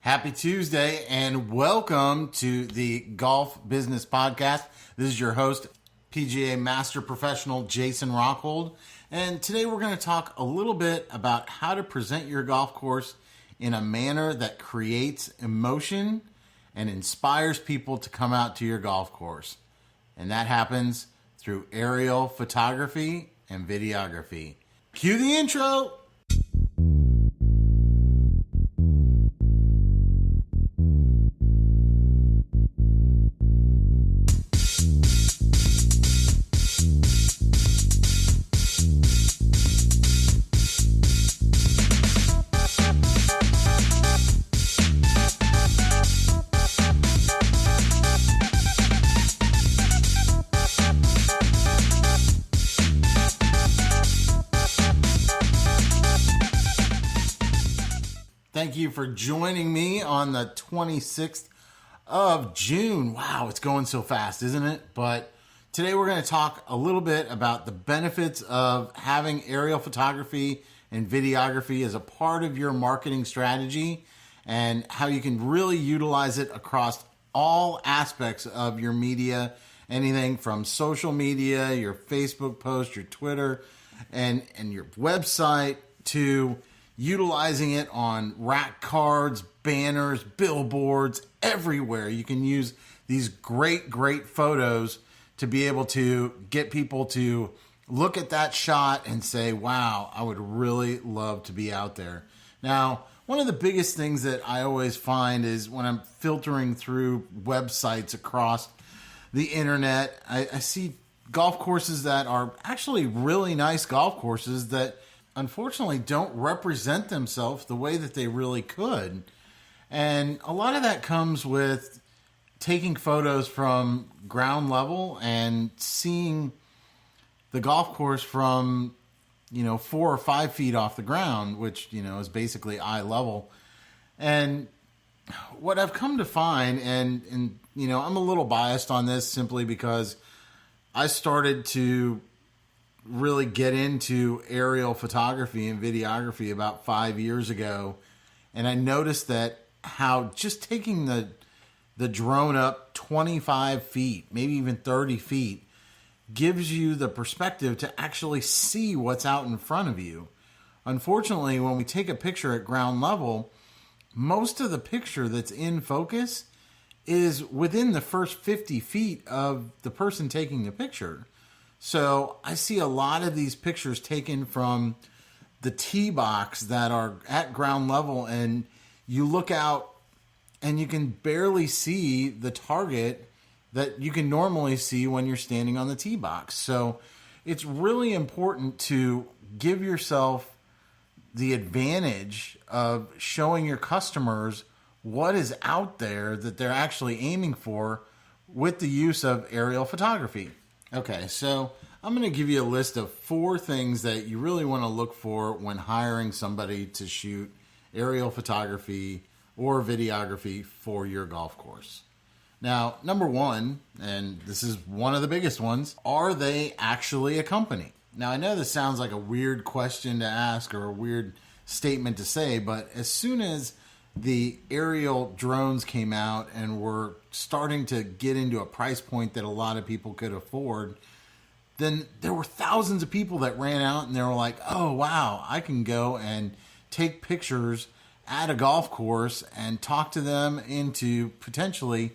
Happy Tuesday and welcome to the Golf Business Podcast. This is your host, PGA Master Professional Jason Rockhold. And today we're going to talk a little bit about how to present your golf course in a manner that creates emotion and inspires people to come out to your golf course. And that happens through aerial photography and videography. Cue the intro. Thank you for joining me on the 26th of June. Wow, it's going so fast, isn't it? But today we're going to talk a little bit about the benefits of having aerial photography and videography as a part of your marketing strategy and how you can really utilize it across all aspects of your media, anything from social media, your Facebook post, your Twitter, and your website to utilizing it on rack cards, banners, billboards, everywhere. You can use these great photos to be able to get people to look at that shot and say, wow, I would really love to be out there. Now, one of the biggest things that I always find is when I'm filtering through websites across the internet, I see golf courses that are actually really nice golf courses that unfortunately don't represent themselves the way that they really could. And a lot of that comes with taking photos from ground level and seeing the golf course from, 4 or 5 feet off the ground, which, is basically eye level. And what I've come to find, and I'm a little biased on this simply because I started to really get into aerial photography and videography about 5 years ago. And I noticed that how just taking the drone up 25 feet, maybe even 30 feet, gives you the perspective to actually see what's out in front of you. Unfortunately, when we take a picture at ground level, most of the picture that's in focus is within the first 50 feet of the person taking the picture. So I see a lot of these pictures taken from the tee box that are at ground level, and you look out and you can barely see the target that you can normally see when you're standing on the tee box. So it's really important to give yourself the advantage of showing your customers what is out there that they're actually aiming for with the use of aerial photography. Okay, so I'm going to give you a list of 4 things that you really want to look for when hiring somebody to shoot aerial photography or videography for your golf course. Now, number 1, and this is one of the biggest ones, are they actually a company? Now, I know this sounds like a weird question to ask or a weird statement to say, but as soon as the aerial drones came out and were starting to get into a price point that a lot of people could afford, then there were thousands of people that ran out and they were like, oh, wow, I can go and take pictures at a golf course and talk to them into potentially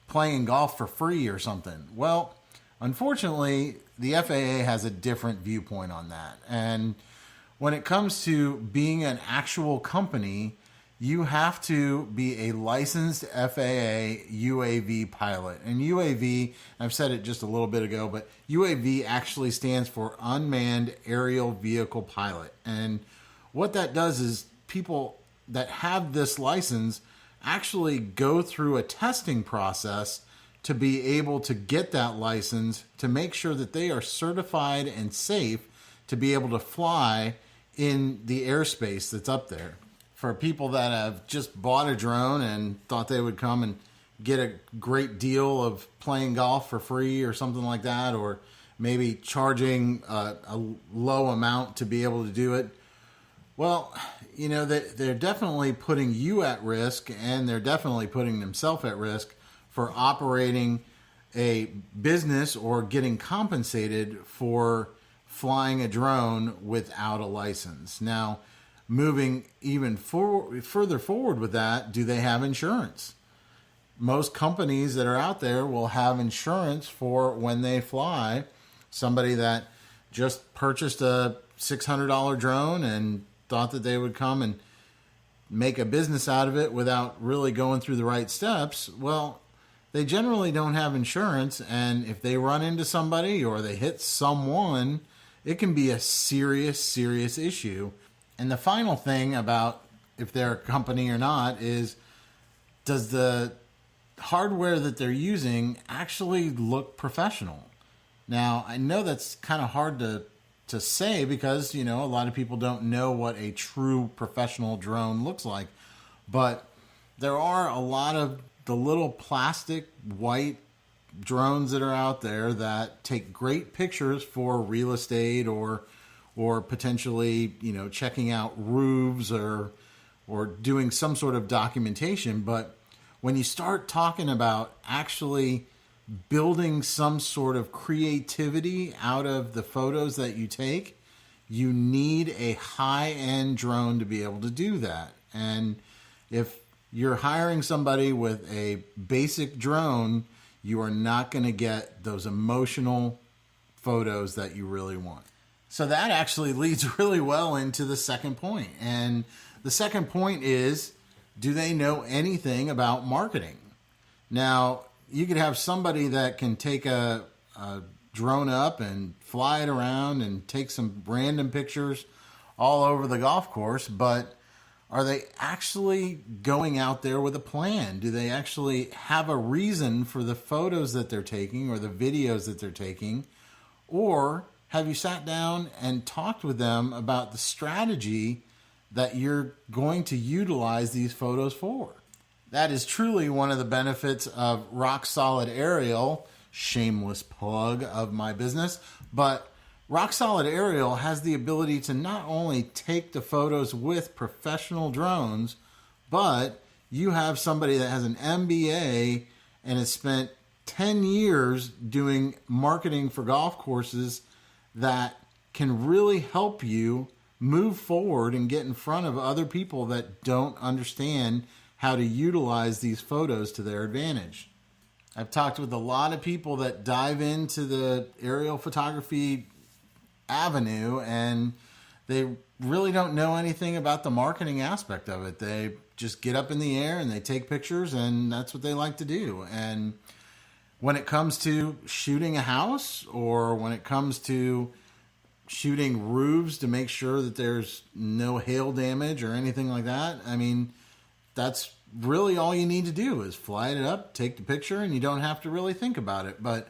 playing golf for free or something. Well, unfortunately, the FAA has a different viewpoint on that. And when it comes to being an actual company, you have to be a licensed FAA UAV pilot. And UAV, I've said it just a little bit ago, but UAV actually stands for Unmanned Aerial Vehicle Pilot. And what that does is people that have this license actually go through a testing process to be able to get that license to make sure that they are certified and safe to be able to fly in the airspace that's up there. For people that have just bought a drone and thought they would come and get a great deal of playing golf for free or something like that, or maybe charging a low amount to be able to do it, Well, they're definitely putting you at risk, and they're definitely putting themselves at risk for operating a business or getting compensated for flying a drone without a license. Now, moving even further forward with that, do they have insurance? Most companies that are out there will have insurance for when they fly somebody that just purchased a $600 drone and thought that they would come and make a business out of it without really going through the right steps. Well, they generally don't have insurance, and if they run into somebody or they hit someone, it can be a serious issue. And the final thing about if they're a company or not is, does the hardware that they're using actually look professional? Now, I know that's kind of hard to say because, a lot of people don't know what a true professional drone looks like. But there are a lot of the little plastic white drones that are out there that take great pictures for real estate or potentially, checking out roofs or doing some sort of documentation. But when you start talking about actually building some sort of creativity out of the photos that you take, you need a high-end drone to be able to do that. And if you're hiring somebody with a basic drone, you are not going to get those emotional photos that you really want. So that actually leads really well into the second point. And the second point is, do they know anything about marketing? Now, you could have somebody that can take a drone up and fly it around and take some random pictures all over the golf course, but are they actually going out there with a plan? Do they actually have a reason for the photos that they're taking or the videos that they're taking? Or have you sat down and talked with them about the strategy that you're going to utilize these photos for? That is truly one of the benefits of Rock Solid Aerial. Shameless plug of my business. But Rock Solid Aerial has the ability to not only take the photos with professional drones, but you have somebody that has an MBA and has spent 10 years doing marketing for golf courses that can really help you move forward and get in front of other people that don't understand how to utilize these photos to their advantage. I've talked with a lot of people that dive into the aerial photography avenue and they really don't know anything about the marketing aspect of it. They just get up in the air and they take pictures, and that's what they like to do. And when it comes to shooting a house, or when it comes to shooting roofs to make sure that there's no hail damage or anything like that, I mean, that's really all you need to do is fly it up, take the picture, and you don't have to really think about it. But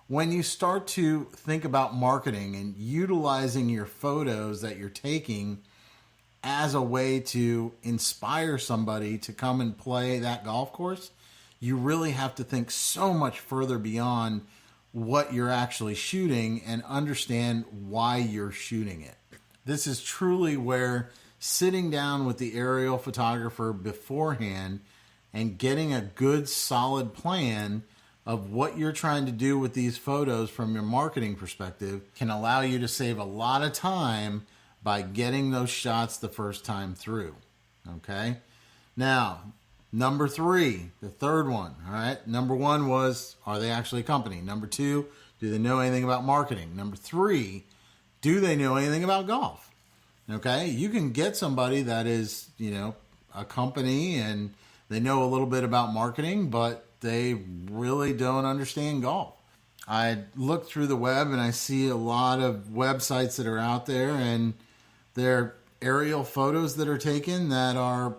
when you start to think about marketing and utilizing your photos that you're taking as a way to inspire somebody to come and play that golf course, you really have to think so much further beyond what you're actually shooting and understand why you're shooting it. This is truly where sitting down with the aerial photographer beforehand and getting a good solid plan of what you're trying to do with these photos from your marketing perspective can allow you to save a lot of time by getting those shots the first time through. Okay? Now, number 3, the third one. All right? Number 1 was, are they actually a company? Number 2, do they know anything about marketing? Number 3, do they know anything about golf? Okay? You can get somebody that is, a company and they know a little bit about marketing, but they really don't understand golf. I look through the web and I see a lot of websites that are out there, and they're aerial photos that are taken that are,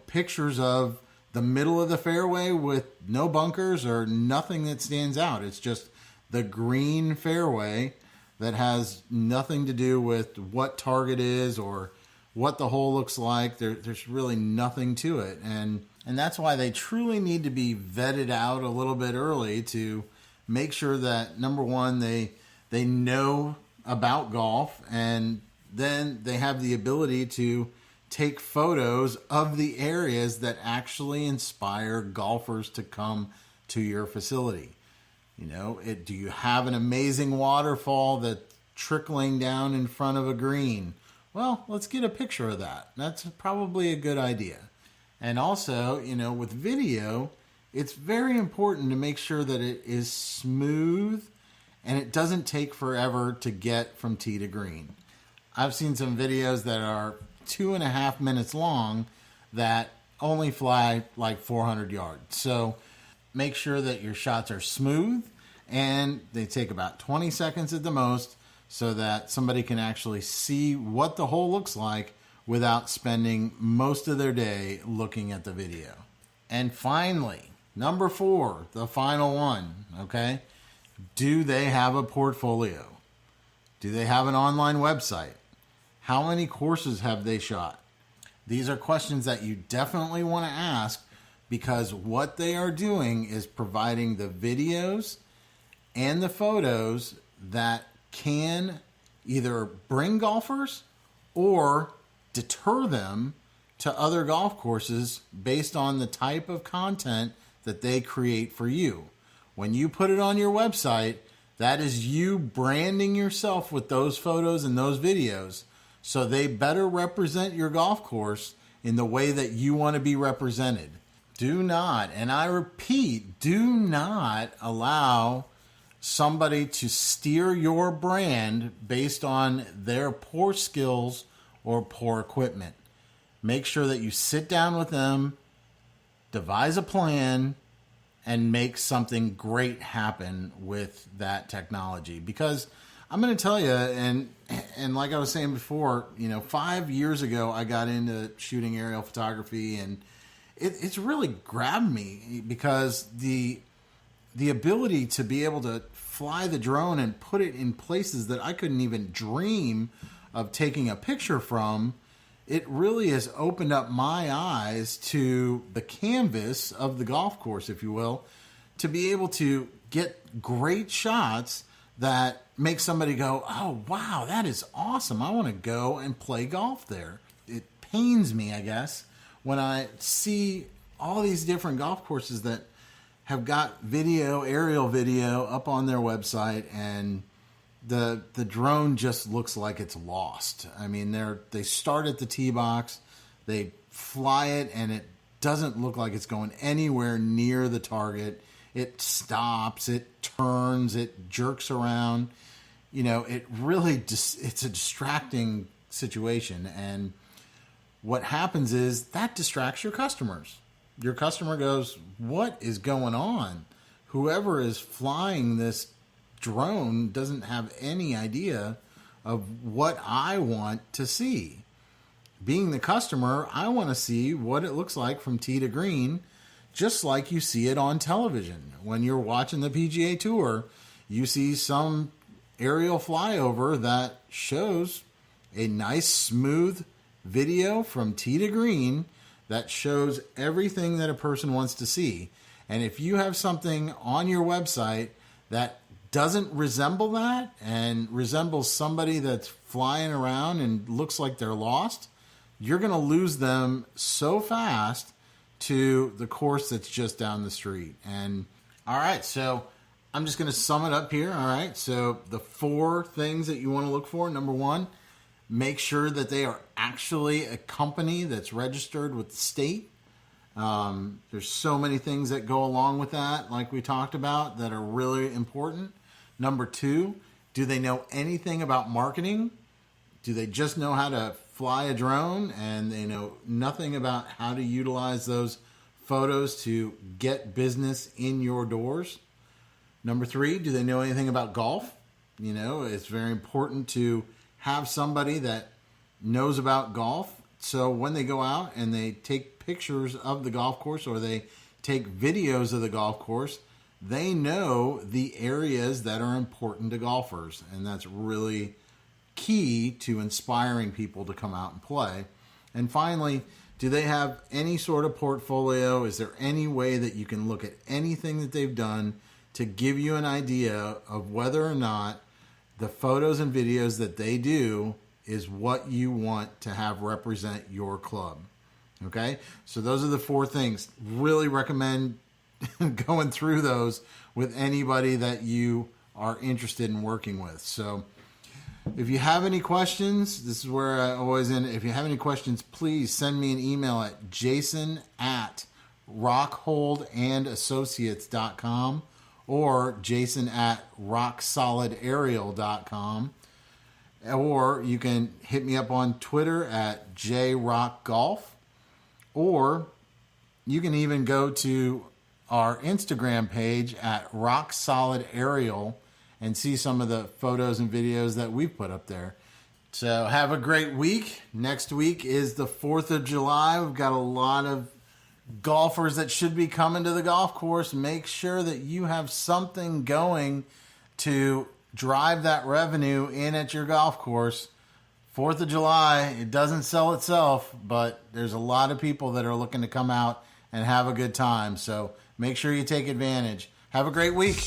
pictures of the middle of the fairway with no bunkers or nothing that stands out. It's just the green fairway that has nothing to do with what target is or what the hole looks like. There's really nothing to it. And that's why they truly need to be vetted out a little bit early to make sure that, number one, they know about golf and then they have the ability to take photos of the areas that actually inspire golfers to come to your facility. You know, do you have an amazing waterfall that's trickling down in front of a green? Well, let's get a picture of that. That's probably a good idea. And also, you know, with video, it's very important to make sure that it is smooth and it doesn't take forever to get from tee to green. I've seen some videos that are 2.5 minutes long that only fly like 400 yards. So make sure that your shots are smooth and they take about 20 seconds at the most so that somebody can actually see what the hole looks like without spending most of their day looking at the video. And finally, number 4, the final one, okay? Do they have a portfolio? Do they have an online website? How many courses have they shot? These are questions that you definitely want to ask, because what they are doing is providing the videos and the photos that can either bring golfers or deter them to other golf courses based on the type of content that they create for you. When you put it on your website, that is you branding yourself with those photos and those videos, so they better represent your golf course in the way that you want to be represented. Do not, and I repeat, do not allow somebody to steer your brand based on their poor skills or poor equipment. Make sure that you sit down with them, devise a plan, and make something great happen with that technology. Because I'm going to tell you, and like I was saying before, you know, 5 years ago I got into shooting aerial photography, and it's really grabbed me, because the ability to be able to fly the drone and put it in places that I couldn't even dream of taking a picture from, it really has opened up my eyes to the canvas of the golf course, if you will, to be able to get great shots that make somebody go, oh, wow, that is awesome. I want to go and play golf there. It pains me, I guess, when I see all these different golf courses that have got video, aerial video up on their website, and the drone just looks like it's lost. I mean, they start at the tee box, they fly it, and it doesn't look like it's going anywhere near the target. It stops, it turns, it jerks around. You know, it really it's a distracting situation. And what happens is that distracts your customers. Your customer goes, what is going on? Whoever is flying this drone doesn't have any idea of what I want to see. Being the customer, I want to see what it looks like from tee to green, just like you see it on television. When you're watching the PGA Tour, you see some aerial flyover that shows a nice, smooth video from tee to green that shows everything that a person wants to see. And if you have something on your website that doesn't resemble that and resembles somebody that's flying around and looks like they're lost, you're going to lose them so fast to the course that's just down the street. And all right, so I'm just going to sum it up here. All right, so the 4 things that you want to look for. Number 1, make sure that they are actually a company that's registered with the state. There's so many things that go along with that, like we talked about, that are really important. Number 2, do they know anything about marketing? Do they just know how to fly a drone and they know nothing about how to utilize those photos to get business in your doors? Number 3, do they know anything about golf? You know, it's very important to have somebody that knows about golf, so when they go out and they take pictures of the golf course or they take videos of the golf course, they know the areas that are important to golfers, and that's really key to inspiring people to come out and play. And finally, do they have any sort of portfolio? Is there any way that you can look at anything that they've done to give you an idea of whether or not the photos and videos that they do is what you want to have represent your club. Okay, so those are the 4 things. Really recommend going through those with anybody that you are interested in working with. So if you have any questions, this is where I always end. If you have any questions, please send me an email at jason@rockholdandassociates.com or jason@rocksolidaerial.com. Or you can hit me up on Twitter at jrockgolf. Or you can even go to our Instagram page at rocksolidaerial and see some of the photos and videos that we've put up there. So have a great week. Next week is the 4th of July. We've got a lot of golfers that should be coming to the golf course. Make sure that you have something going to drive that revenue in at your golf course. 4th of July, it doesn't sell itself, but there's a lot of people that are looking to come out and have a good time. So make sure you take advantage. Have a great week.